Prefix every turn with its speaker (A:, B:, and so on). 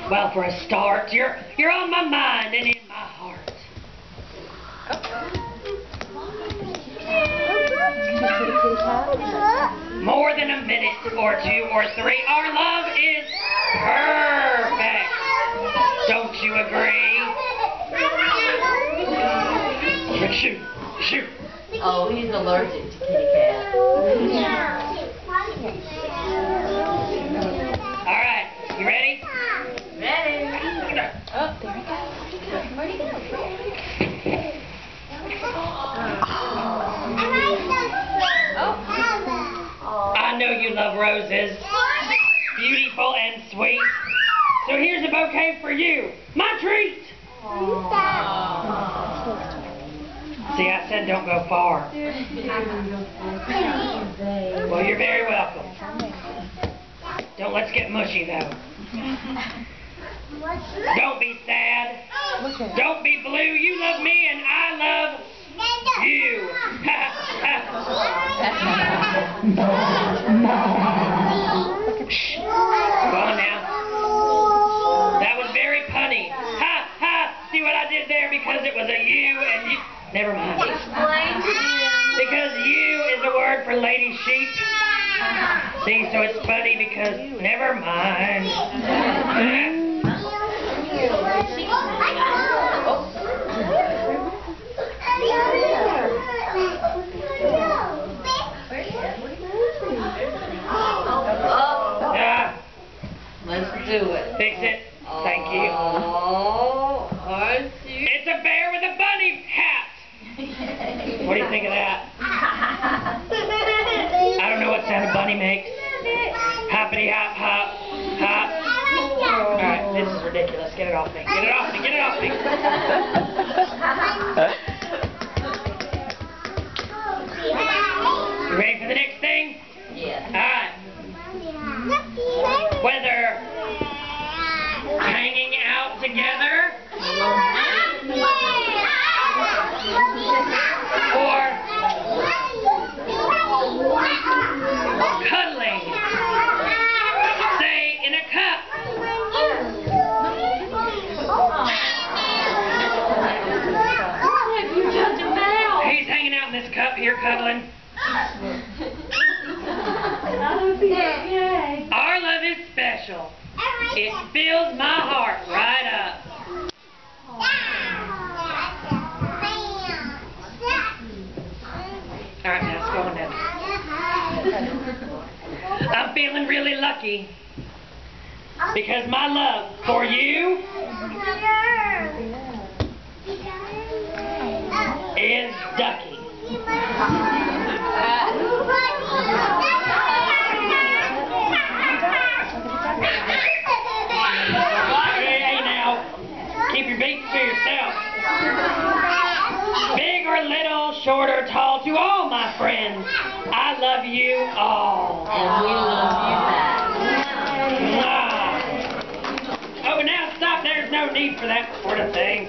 A: Well, for a start, you're on my mind and in my heart. More than a minute or two or three, our love is perfect. Don't you agree? Shoot, shoot.
B: Oh, he's allergic to kitty cats.
A: All right, you ready?
B: Ready?
C: Oh, there he goes. Where'd he go?
A: I know you love roses, beautiful and sweet. So here's a bouquet for you, my treat. See, I said don't go far. Well, you're very welcome. Let's get mushy though. Don't be sad. Don't be blue. You love me and I love you. Go on now. That was very punny. Ha ha. See what I did there? Because it was a you and you. Never mind. Because you is a word for lady sheep. See, so it's funny because never mind.
B: Let's do it.
A: Fix it. Thank you.
B: Oh, aren't you?
A: It's a bear with a bunny hat. What do you think of that? I don't know what sound a bunny makes. Hoppity hop hop hop. Alright, this is ridiculous. Get it off me. Get it off me. Get it off me. You ready for the next thing?
B: Yeah.
A: Alright. Whether hanging out together or cuddling, say in a cup. He's hanging out in this cup here cuddling. Our love is special. It fills my heart right up. Alright, now let's go on now. I'm feeling really lucky because my love for you is Ducky. Hey now, keep your beats to yourself. Big or little, short or tall, to all my friends, I love you all.
B: And we love you back.
A: Oh, now stop. There's no need for that sort of thing.